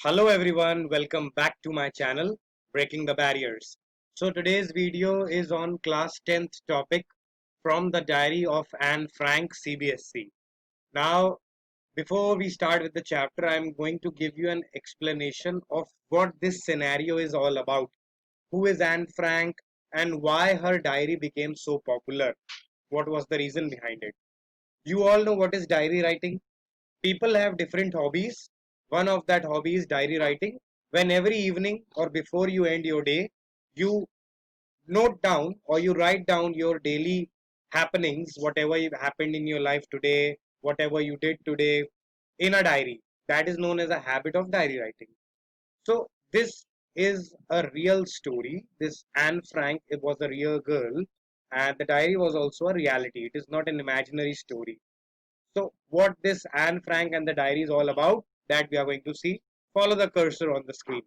Hello everyone, welcome back to my channel, Breaking the Barriers. So today's video is on class 10th topic from the diary of Anne Frank CBSC. Now, before we start with the chapter, I'm going to give you an explanation of what this scenario is all about. Who is Anne Frank and why her diary became so popular? What was the reason behind it? You all know what is diary writing? People have different hobbies. One of that hobby is diary writing. When every evening or before you end your day, you note down or you write down your daily happenings, whatever happened in your life today, whatever you did today in a diary. That is known as a habit of diary writing. So this is a real story. This Anne Frank, it was a real girl, and the diary was also a reality. It is not an imaginary story. So what this Anne Frank and the diary is all about, that we are going to see. Follow the cursor on the screen.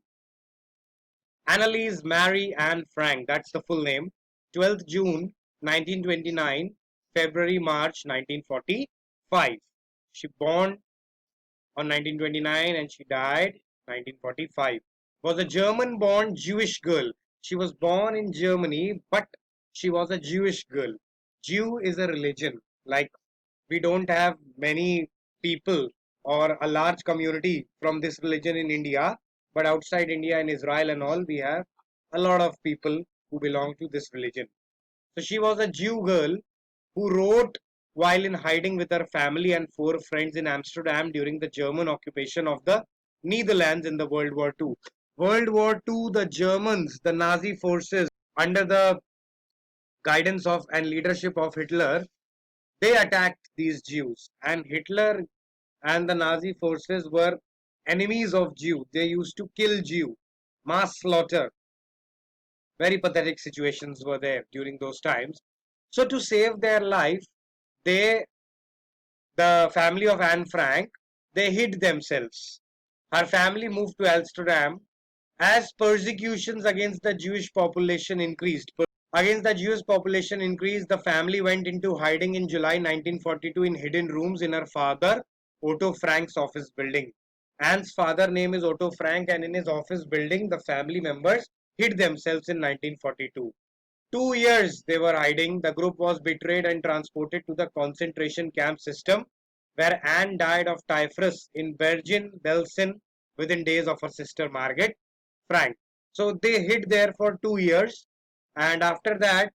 Annalise Mary Anne Frank, that's the full name. 12th June 1929, February March 1945. She born on 1929 and she died 1945. Was a German born Jewish girl. She was born in Germany, but she was a Jewish girl. Jew is a religion. Like, we don't have many people or a large community from this religion in India, but outside India and Israel and all, we have a lot of people who belong to this religion. So she was a Jew girl who wrote while in hiding with her family and four friends in Amsterdam during the German occupation of the Netherlands in the World War II. World War II, the Germans, the Nazi forces, under the guidance of and leadership of Hitler, they attacked these Jews, and Hitler and the Nazi forces were enemies of Jew. They used to kill Jew, mass slaughter. Very pathetic situations were there during those times. So to save their life, they, the family of Anne Frank, they hid themselves. Her family moved to Amsterdam as persecutions against the Jewish population increased. Against the Jewish population increased, the family went into hiding in July 1942 in hidden rooms in her father Otto Frank's office building. Anne's father name is Otto Frank, and in his office building, the family members hid themselves in 1942. 2 years they were hiding. The group was betrayed and transported to the concentration camp system, where Anne died of typhus in Bergen-Belsen within days of her sister Margaret Frank. So they hid there for 2 years, and after that,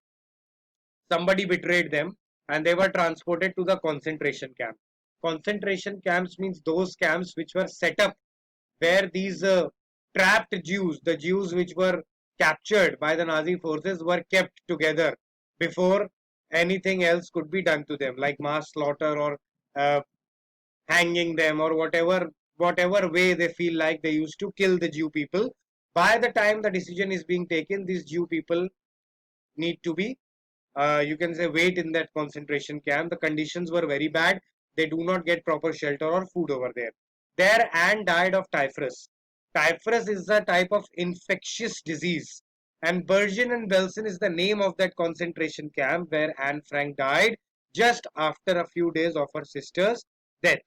somebody betrayed them and they were transported to the concentration camp. Concentration camps means those camps which were set up where these trapped Jews, the Jews which were captured by the Nazi forces, were kept together before anything else could be done to them, like mass slaughter or uh, hanging them or whatever way they feel like they used to kill the Jew people. By the time the decision is being taken, these Jew people need to be you can say wait in that concentration camp. The conditions were very bad. They do not get proper shelter or food over there. There Anne died of typhus. Typhus is a type of infectious disease, and Bergen and Belsen is the name of that concentration camp where Anne Frank died just after a few days of her sister's death.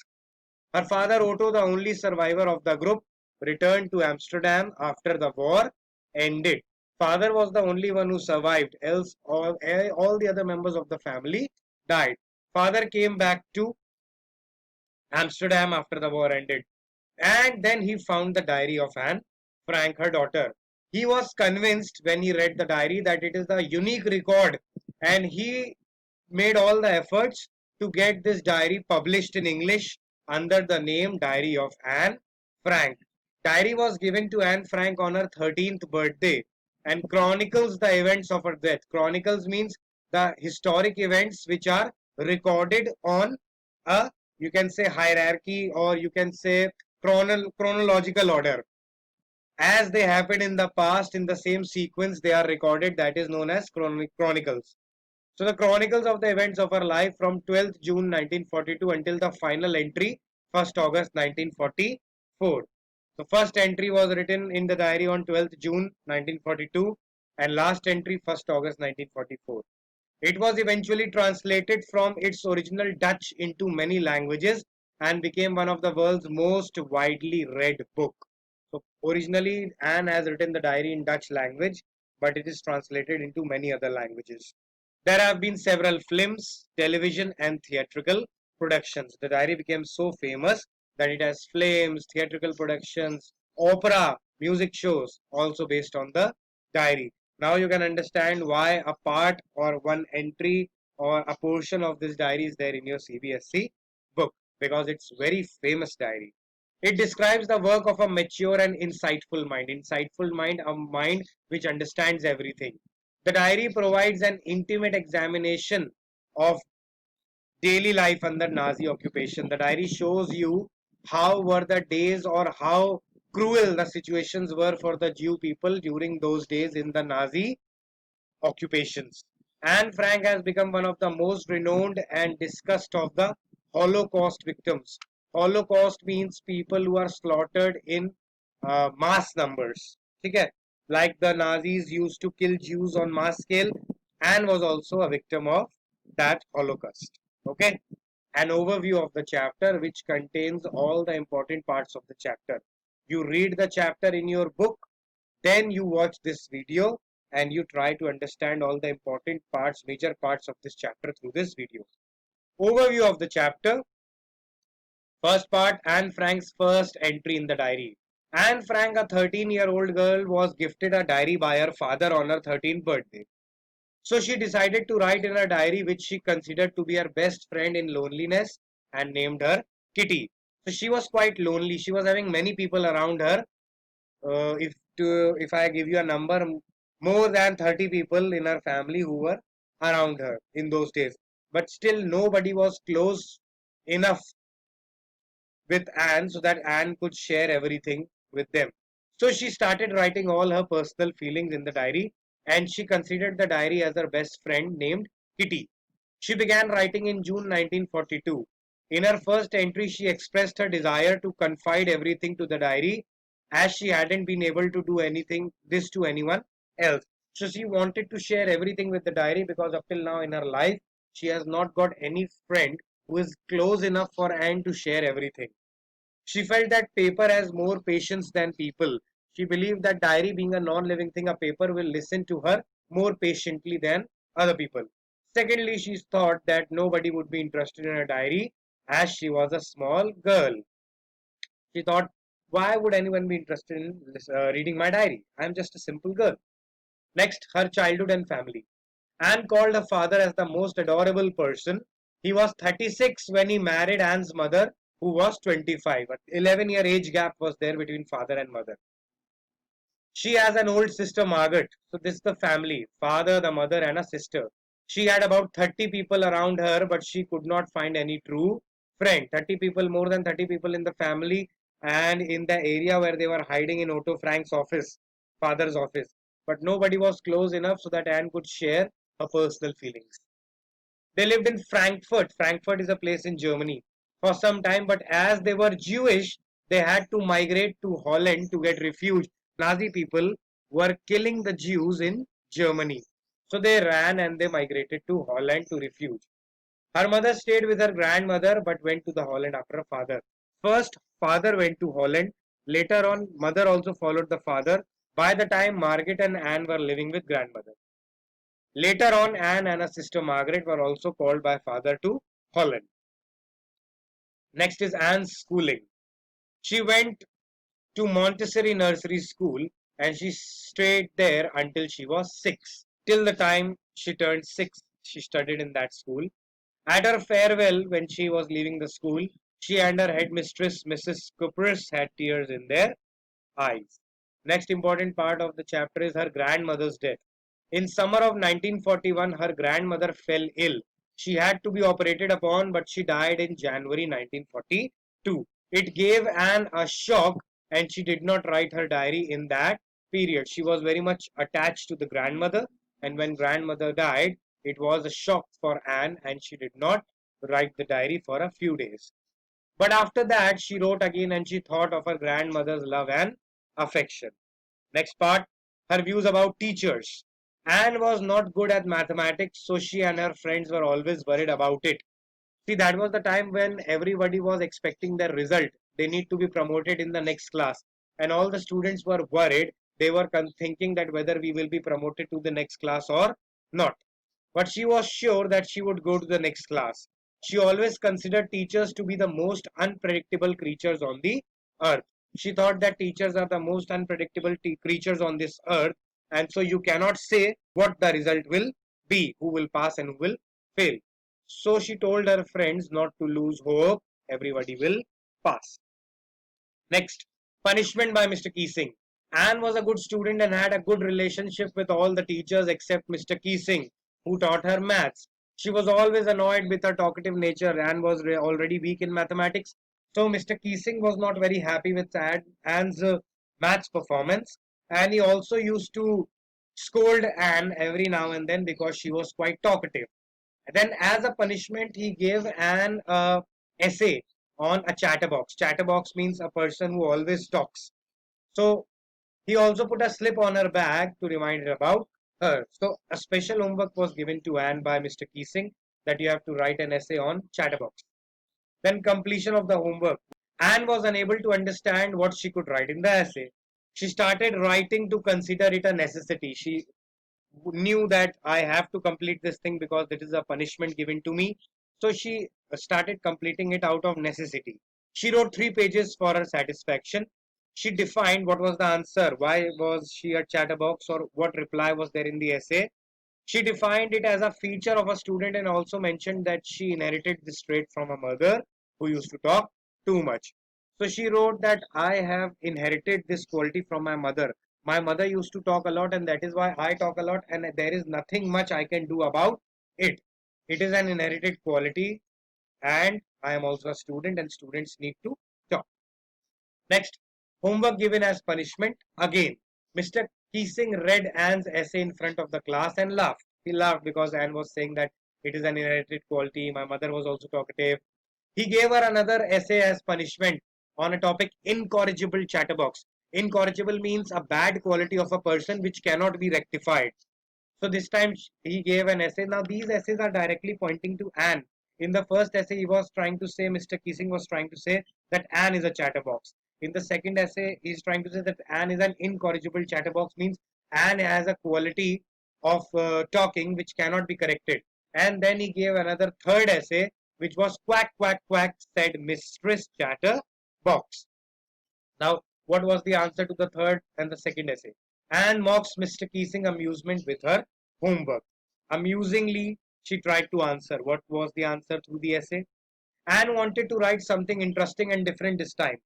Her father Otto, the only survivor of the group, returned to Amsterdam after the war ended. Father was the only one who survived, else all the other members of the family died. Father came back to Amsterdam after the war ended, and then he found the diary of Anne Frank, her daughter. He was convinced when he read the diary that it is the unique record, and he made all the efforts to get this diary published in English under the name Diary of Anne Frank. Diary was given to Anne Frank on her 13th birthday and chronicles the events of her death. Chronicles means the historic events which are recorded on a, you can say, hierarchy, or you can say chronological order. As they happened in the past in the same sequence they are recorded, that is known as chronicles. So the chronicles of the events of her life from 12th June 1942 until the final entry 1st August 1944. The first entry was written in the diary on 12th June 1942 and last entry 1st August 1944. It was eventually translated from its original Dutch into many languages and became one of the world's most widely read book. So originally Anne has written the diary in Dutch language, but it is translated into many other languages. There have been several films, television, and theatrical productions. The diary became so famous that it has films, theatrical productions, opera, music shows, also based on the diary. Now you can understand why a part or one entry or a portion of this diary is there in your CBSE book, because it's very famous diary. It describes the work of a mature and insightful mind. Insightful mind, a mind which understands everything. The diary provides an intimate examination of daily life under Nazi occupation. The diary shows you how were the days or how cruel the situations were for the Jew people during those days in the Nazi occupations. Anne Frank has become one of the most renowned and discussed of the Holocaust victims. Holocaust means people who are slaughtered in mass numbers. Okay? Like the Nazis used to kill Jews on mass scale, Anne was also a victim of that Holocaust. Okay? An overview of the chapter which contains all the important parts of the chapter. You read the chapter in your book, then you watch this video and you try to understand all the important parts, major parts of this chapter through this video. Overview of the chapter. First part, Anne Frank's first entry in the diary. Anne Frank, a 13-year-old girl, was gifted a diary by her father on her 13th birthday. So she decided to write in her diary, which she considered to be her best friend in loneliness, and named her Kitty. So she was quite lonely. She was having many people around her. If I give you a number, more than 30 people in her family who were around her in those days, but still nobody was close enough with Anne so that Anne could share everything with them. So she started writing all her personal feelings in the diary, and she considered the diary as her best friend named Kitty. She began writing in June 1942. In her first entry, she expressed her desire to confide everything to the diary, as she hadn't been able to do anything this to anyone else. So she wanted to share everything with the diary, because up till now in her life, she has not got any friend who is close enough for Anne to share everything. She felt that paper has more patience than people. She believed that diary being a non-living thing, a paper will listen to her more patiently than other people. Secondly, she thought that nobody would be interested in her diary, as she was a small girl. She thought, why would anyone be interested in reading my diary? I am just a simple girl. Next, her childhood and family. Anne called her father as the most adorable person. He was 36 when he married Anne's mother, who was 25. An 11-year age gap was there between father and mother. She has an old sister, Margaret. So this is the family, father, the mother, and a sister. She had about 30 people around her, but she could not find any true friend. 30 people, more than 30 people in the family, and in the area where they were hiding in Otto Frank's office, father's office. But nobody was close enough so that Anne could share her personal feelings. They lived in Frankfurt. Frankfurt is a place in Germany for some time, but as they were Jewish, they had to migrate to Holland to get refuge. Nazi people were killing the Jews in Germany. So they ran and they migrated to Holland to refuge. Her mother stayed with her grandmother but went to the Holland after her father. First, father went to Holland. Later on, mother also followed the father. By the time Margaret and Anne were living with grandmother. Later on, Anne and her sister Margaret were also called by father to Holland. Next is Anne's schooling. She went to Montessori Nursery School and she stayed there until she was 6. Till the time she turned 6, she studied in that school. At her farewell, when she was leaving the school, she and her headmistress, Mrs. Cupress, had tears in their eyes. Next important part of the chapter is her grandmother's death. In summer of 1941, her grandmother fell ill. She had to be operated upon, but she died in January 1942. It gave Anne a shock, and she did not write her diary in that period. She was very much attached to the grandmother, and when grandmother died, it was a shock for Anne, and she did not write the diary for a few days. But after that, she wrote again and she thought of her grandmother's love and affection. Next part, her views about teachers. Anne was not good at mathematics, so she and her friends were always worried about it. See, that was the time when everybody was expecting their result. They need to be promoted in the next class. and all the students were worried. They were thinking that whether we will be promoted to the next class or not. But she was sure that she would go to the next class. She always considered teachers to be the most unpredictable creatures on the earth. She thought that teachers are the most unpredictable creatures on this earth, and so you cannot say what the result will be, who will pass and who will fail. So she told her friends not to lose hope, everybody will pass. Next, punishment by Mr. Keesing. Anne was a good student and had a good relationship with all the teachers except Mr. Keesing, who taught her maths. She was always annoyed with her talkative nature. Anne was already weak in mathematics, so Mr. Keesing was not very happy with Anne's maths performance, and he also used to scold Anne every now and then because she was quite talkative. Then, as a punishment, he gave an essay on a chatterbox. Chatterbox means a person who always talks. So he also put a slip on her bag to remind her about her. So a special homework was given to Anne by Mr. Keesing that you have to write an essay on chatterbox. Then completion of the homework. Anne was unable to understand what she could write in the essay. She started writing to consider it a necessity. She knew that I have to complete this thing because it is a punishment given to me. So she started completing it out of necessity. She wrote 3 pages for her satisfaction. She defined what was the answer, why was she a chatterbox, or what reply was there in the essay. She defined it as a feature of a student and also mentioned that she inherited this trait from a mother who used to talk too much. So she wrote that I have inherited this quality from my mother. My mother used to talk a lot, and that is why I talk a lot, and there is nothing much I can do about it. It is an inherited quality, and I am also a student, and students need to talk. Next, homework given as punishment. Again, Mr. Keesing read Anne's essay in front of the class and laughed. He laughed because Anne was saying that it is an inherited quality. My mother was also talkative. He gave her another essay as punishment on a topic incorrigible chatterbox. Incorrigible means a bad quality of a person which cannot be rectified. So this time he gave an essay. Now these essays are directly pointing to Anne. In the first essay, he was trying to say, Mr. Keesing was trying to say that Anne is a chatterbox. In the second essay, he is trying to say that Anne is an incorrigible chatterbox, means Anne has a quality of talking which cannot be corrected. And then he gave another third essay, which was quack, quack, quack, said Mistress Chatterbox. Now, what was the answer to the third and the second essay? Anne mocks Mr. Keesing amusement with her homework. Amusingly, she tried to answer. What was the answer through the essay? Anne wanted to write something interesting and different this time.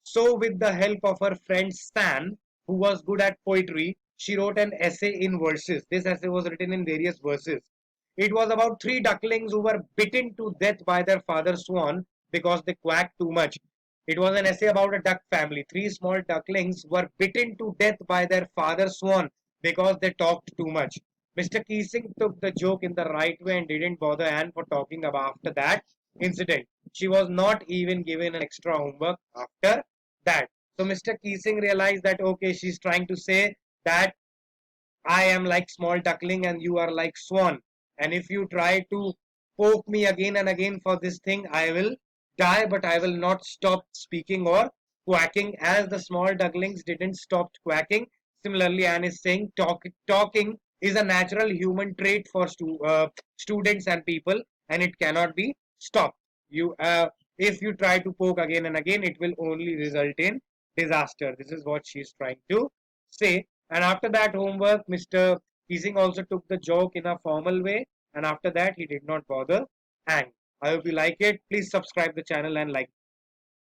So, with the help of her friend Stan, who was good at poetry, she wrote an essay in verses. This essay was written in various verses. It was about 3 ducklings who were bitten to death by their father swan because they quacked too much. It was an essay about a duck family. 3 small ducklings were bitten to death by their father swan because they talked too much. Mr. Keesing took the joke in the right way and didn't bother Anne for talking about after that incident. She was not even given an extra homework after that. So Mr. Keesing realized that okay, she's trying to say that I am like small duckling and you are like swan. And if you try to poke me again and again for this thing, I will die, but I will not stop speaking or quacking as the small ducklings didn't stop quacking. Similarly, Anne is saying talking is a natural human trait for students and people, and it cannot be stopped. If you try to poke again and again, it will only result in disaster. This is what she is trying to say. And after that homework, Mr. Keesing also took the joke in a formal way. And after that, he did not bother. And I hope you like it. Please subscribe the channel and like.